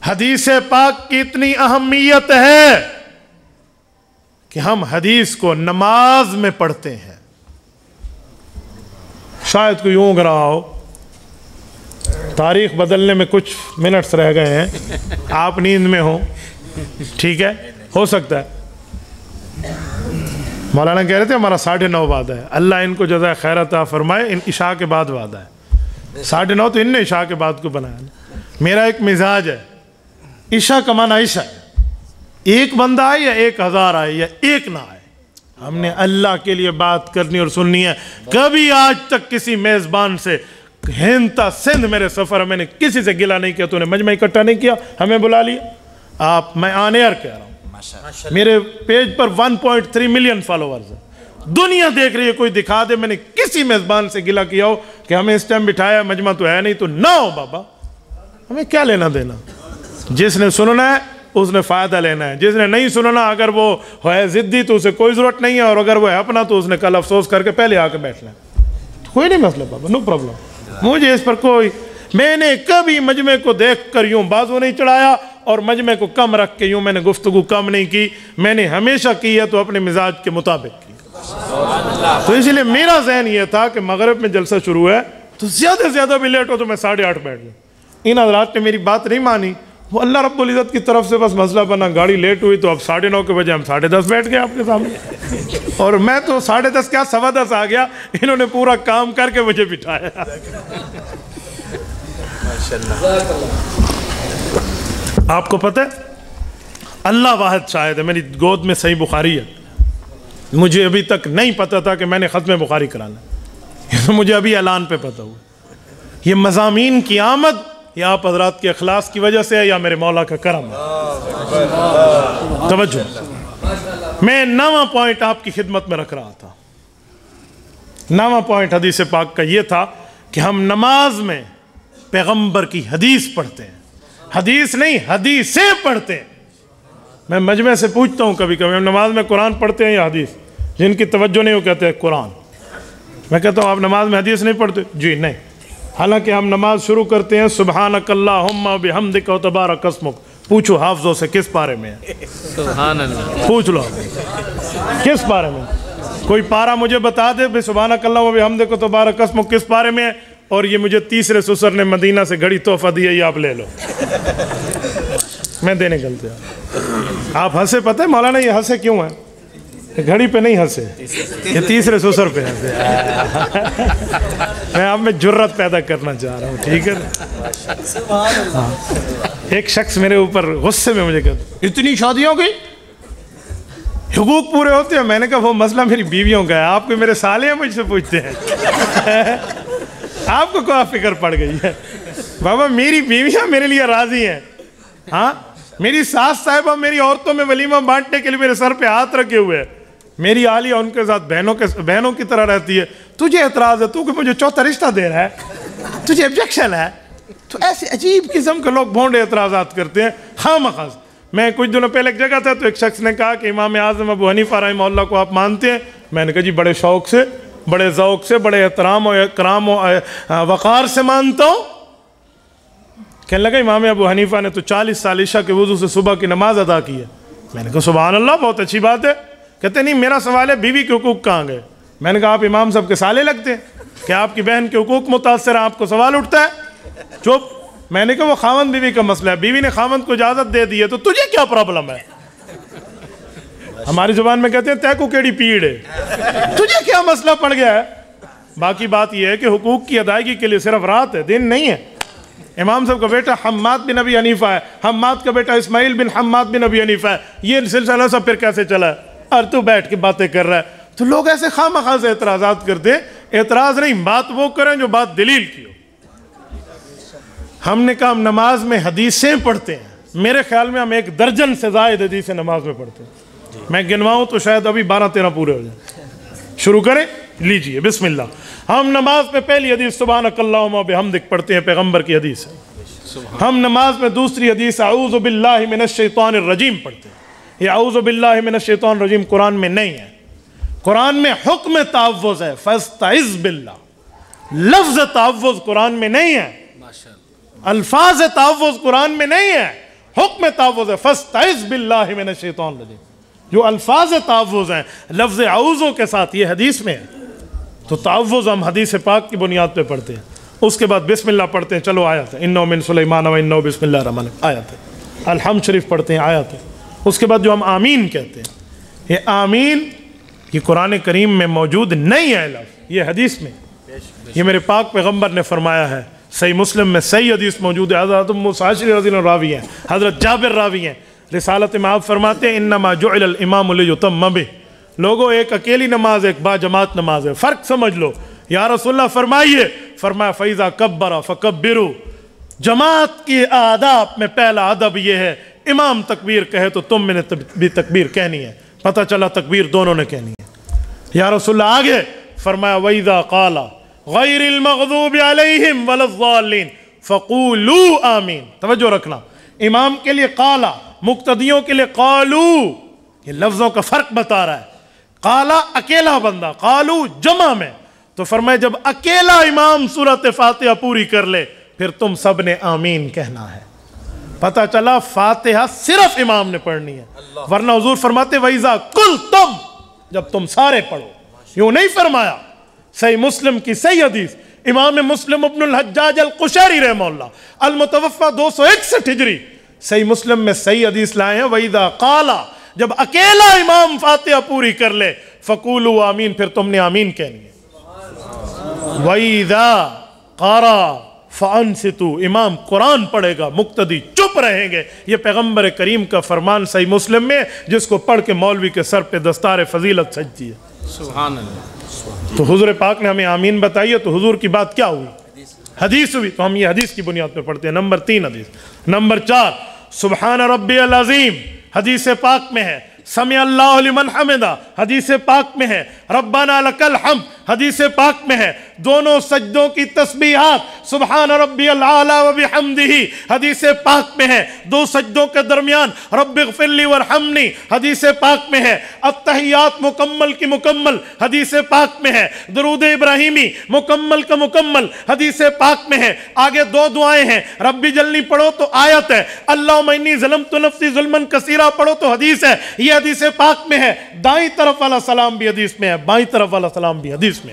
حدیث پاک کی اتنی اہمیت ہے کہ ہم حدیث کو نماز میں پڑھتے ہیں. شاید کوئی یوں رہا ہو تاریخ بدلنے میں کچھ منٹس رہ گئے ہیں, آپ نیند میں ہو, ٹھیک ہے, ہو سکتا ہے. مولانا کہہ رہے تھے ہمارا 9:30 وعدہ ہے, اللہ ان کو جزائے خیر عطا فرمائے, ان عشاء کے بعد وعدہ ہے. 9:30 تو ان نے عشاء کے بعد کو بنایا. میرا ایک مزاج ہے, عشاء کمانا عشاء ہے, ایک بندہ آئے یا 1000 آئے یا ایک نہ آئے, ہم نے اللہ کے لیے بات کرنی اور سننی ہے. کبھی آج تک کسی میزبان سے ہند تا سندھ میرے سفر میں نے کسی سے گلا نہیں کیا تو نے مجمع اکٹھا نہیں کیا, ہمیں بلا لیا. میں آن ایئر کہہ رہا ہوں, میرے پیج پر 1.3 ملین فالوورز ہیں, دنیا دیکھ رہی ہے, کوئی دکھا دے میں نے کسی میزبان سے گلا کیا ہو کہ ہمیں اس ٹائم بٹھایا, مجمع تو ہے نہیں, تو نہ ہو بابا, ہمیں کیا لینا دینا. جس نے سننا ہے اس نے فائدہ لینا ہے, جس نے نہیں سننا اگر وہ ہے ضدی تو اسے کوئی ضرورت نہیں ہے, اور اگر وہ ہے اپنا تو اس نے کل افسوس کر کے پہلے آ کے بیٹھنا ہے. کوئی نہیں مسئلہ بابا, نو پرابلم. مجھے اس پر کوئی, میں نے کبھی مجمع کو دیکھ کر یوں بازو نہیں چڑھایا اور مجمع کو کم رکھ کے یوں میں نے گفتگو کم نہیں کی. میں نے ہمیشہ کی ہے تو اپنے مزاج کے مطابق کی. تو اس لیے میرا ذہن یہ تھا کہ مغرب میں جلسہ شروع ہے تو زیادہ سے زیادہ بھی لیٹ ہو تو میں 8:30 بیٹھ جاؤں. ان حضرات نے میری بات نہیں مانی, وہ اللہ رب العزت کی طرف سے بس مسئلہ بنا, گاڑی لیٹ ہوئی تو اب 9:30 کے بجے ہم 10:30 بیٹھ گئے آپ کے سامنے, اور میں تو 10:30 کیا 10:15 آ گیا, انہوں نے پورا کام کر کے مجھے بٹھایا. آپ کو پتہ ہے اللہ واحد شاہد ہے, میری گود میں صحیح بخاری ہے, مجھے ابھی تک نہیں پتا تھا کہ میں نے ختم بخاری کرانا, مجھے ابھی اعلان پہ پتا ہوا. یہ مضامین کی آمد یا آپ حضرات کے اخلاص کی وجہ سے ہے یا میرے مولا کا کرم ہے. توجہ, میں 9واں پوائنٹ آپ کی خدمت میں رکھ رہا تھا. 9واں پوائنٹ حدیث پاک کا یہ تھا کہ ہم نماز میں پیغمبر کی حدیث پڑھتے ہیں, حدیث نہیں حدیثیں پڑھتے ہیں. میں مجمع سے پوچھتا ہوں کبھی کبھی, ہم نماز میں قرآن پڑھتے ہیں یا حدیث؟ جن کی توجہ نہیں وہ کہتے ہیں قرآن. میں کہتا ہوں آپ نماز میں حدیث نہیں پڑھتے؟ جی نہیں. حالانکہ ہم نماز شروع کرتے ہیں سبحانک اللہم بحمدک و تبارک اسمک. پوچھو حافظوں سے کس پارے میں ہے, سبحان اللہ, پوچھ لو کس پارے میں. کوئی پارا مجھے بتا دے سبحانک اللہم بحمدک و تبارک اسمک کس پارے میں ہے, اور یہ مجھے تیسرے سسر نے مدینہ سے گھڑی تحفہ دی ہے, یہ آپ لے لو, میں دینے گلتے ہیں. آپ ہنسے, پتہ ہے مولانا یہ ہنسے کیوں ہیں؟ گھڑی پہ نہیں ہنسے, یہ تیسرے سسر پہ ہنسے. میں آپ میں جرت پیدا کرنا چاہ رہا ہوں, ٹھیک ہے نا. ایک شخص میرے اوپر غصے میں مجھے کہتا اتنی شادیوں کی حقوق پورے ہوتے ہیں. میں نے کہا وہ مسئلہ میری بیویوں کا ہے, آپ کو میرے سالے ہیں مجھ سے پوچھتے ہیں, آپ کو کیا فکر پڑ گئی ہے؟ بابا میری بیویاں میرے لیے راضی ہیں. ہاں میری ساس صاحبہ میری عورتوں میں ولیمہ بانٹنے کے لیے میرے سر پہ ہاتھ رکھے ہوئے ہیں. میری عالیہ ان کے ساتھ بہنوں کی طرح رہتی ہے. تجھے اعتراض ہے, تو کہ مجھے چوتھا رشتہ دے رہا ہے, تجھے آبجیکشن ہے. تو ایسے عجیب قسم کے لوگ بھونڈے اعتراضات کرتے ہیں خواہ مخواہ. میں کچھ دنوں پہلے ایک جگہ تھا تو ایک شخص نے کہا کہ امام اعظم ابو حنیفہ رحمہ اللہ کو آپ مانتے ہیں؟ میں نے کہا جی بڑے شوق سے, بڑے ذوق سے, بڑے احترام و اکرام و وقار سے مانتا ہوں. کہنے لگا امام ابو حنیفہ نے تو 40 سال عشاء کے وضو سے صبح کی نماز ادا کی ہے. میں نے کہا سبحان اللہ, بہت اچھی بات ہے. کہتے نہیں میرا سوال ہے بیوی کے حقوق کہاں گئے؟ میں نے کہا آپ امام صاحب کے سالے لگتے ہیں, کہ آپ کی بہن کے حقوق متاثر ہیں, آپ کو سوال اٹھتا ہے؟ چپ. میں نے کہا وہ خاوند بیوی کا مسئلہ ہے, بیوی نے خاوند کو اجازت دے دی ہے تو تجھے کیا پرابلم ہے؟ ہماری زبان میں کہتے ہیں تے کو کیڑی پیڑ ہے, تجھے کیا مسئلہ پڑ گیا ہے؟ باقی بات یہ ہے کہ حقوق کی ادائیگی کے لیے صرف رات ہے, دن نہیں ہے. امام صاحب کا بیٹا حماد بن ابی حنیفہ ہے, حماد کا بیٹا اسماعیل بن حماد بن ابی حنیفہ ہے. یہ سلسلہ سب پھر کیسے چلا ہے؟ اور تو بیٹھ کے باتیں کر رہا ہے. تو لوگ ایسے خواہ مخواہ سے اعتراضات کرتے ہیں. اعتراض نہیں, بات وہ کریں جو بات دلیل کی ہو. ہم نے کہا ہم نماز میں حدیثیں پڑھتے ہیں. میرے خیال میں ہم 1 درجن سے زائد حدیثیں نماز میں پڑھتے ہیں. میں گنواؤں تو شاید ابھی 12-13 پورے ہو جائیں. شروع کریں, لیجئے بسم اللہ. ہم نماز میں پہلی حدیث سبحانک اللہم بحمدک پڑھتے ہیں, پیغمبر کی حدیث ہے. ہم نماز میں دوسری حدیث اعوذ باللہ من الشیطان الرجیم پڑھتے ہیں. یہ اعوذ باللہ من الشیطان الرجیم قرآن میں نہیں ہے. قرآن میں حکم تعوذ ہے, فاستعذ باللہ. لفظ تعوذ قرآن میں نہیں ہے, الفاظ تعوذ قرآن میں نہیں ہے. حکم تعوذ ہے فاستعذ باللہ من الشیطان الرجیم. جو الفاظ تعوذ ہیں لفظ اعوذ کے ساتھ یہ حدیث میں ہے. تو تعوذ ہم حدیث پاک کی بنیاد پہ پڑھتے ہیں. اس کے بعد بسم اللہ پڑھتے ہیں, چلو آیت ہے انہ من سلیمان و انہ بسم اللہ الرحمن الرحیم آیت ہے. الحمد شریف پڑھتے ہیں آیت ہے. اس کے بعد جو ہم آمین کہتے ہیں, یہ آمین یہ قرآن کریم میں موجود نہیں ہے لفظ, یہ حدیث میں, یہ میرے پاک پیغمبر نے فرمایا ہے. صحیح مسلم میں صحیح حدیث موجود ہے. حضرت موسیٰ رضی اللہ عنہ راوی ہیں, حضرت جابر راوی ہیں. رسالت میں آپ فرماتے ہیں انما جعل الامام لیتم بہ. لوگوں ایک اکیلی نماز ایک با جماعت نماز ہے, فرق سمجھ لو. یا رسول اللہ فرمائیے, فرمایا فَإِذَا كَبَّرَ فَكَبِّرُوا. جماعت کی آداب میں پہلا ادب یہ ہے امام تکبیر کہے تو تم نے بھی تکبیر کہنی ہے. پتہ چلا تکبیر دونوں نے کہنی ہے. یا رسول اللہ آگے فرمایا وَإِذَا قَالَ غَيْرِ الْمَغْضُوبِ عَلَيْهِمْ وَلَا الضَّالِّينَ فَقُولُوا آمین. توجہ رکھنا, امام کے لیے قالا, مقتدیوں کے لیے قالو. یہ لفظوں کا فرق بتا رہا ہے. قالا اکیلا بندہ, قالو جمع میں. تو فرمائے جب اکیلا امام سورۃ فاتحہ پوری کر لے پھر تم سب نے آمین کہنا ہے. پتہ چلا فاتحہ صرف امام نے پڑھنی ہے, ورنہ حضور فرماتے وَإِذَا قُلْتُمْ, جب تم سارے پڑھو. یوں نہیں فرمایا. صحیح مسلم کی صحیح حدیث, امام مسلم ابن الحجاج القشیری رحمہ اللہ, المتوفى 261 ہجری, صحیح مسلم میں صحیح حدیث لائے ہیں وَإِذَا قَالَ, جب اکیلا امام فاتحہ پوری کر لے فَقُولُوا آمین, پھر تم نے آمین کہنی ہے. وَإِذَا قَرَأَ فَأَنصِتُوا, امام قرآن پڑھے گا مقتدی چپ رہیں گے. یہ پیغمبر کریم کا فرمان صحیح مسلم میں, جس کو پڑھ کے مولوی کے سر پہ دستار فضیلت سجتی ہے. سبحان اللہ. تو حضور پاک نے ہمیں آمین بتائی ہے, تو حضور کی بات کیا ہوئی؟ حدیث ہوئی. تو ہم یہ حدیث کی بنیاد پہ پڑھتے ہیں. نمبر 3 حدیث. نمبر 4 سبحان ربی العظیم, حدیث پاک میں ہے. سمع اللہ لمن حمدہ, حدیث پاک میں ہے. ربنا لک الحمد, حدیث پاک میں ہے. دونوں سجدوں کی تسبیحات سبحان ربی العالی و بحمدہ, حدیث پاک میں ہے. دو سجدوں کے درمیان رب اغفر لی وارحمنی, حدیث پاک میں ہے. التحیات مکمل کی مکمل, حدیث پاک میں ہے. درود ابراہیمی مکمل کا مکمل, حدیث پاک میں ہے. آگے 2 دعائیں ہیں, ربی جلنی پڑھو تو آیت ہے, اللہم انی ظلمت نفسی ظلما کثیرا پڑھو تو حدیث ہے. یہ حدیث پاک میں ہے. دائیں طرف والا سلام بھی حدیث میں ہے, بائیں طرف والا سلام بھی حدیث میں ہے.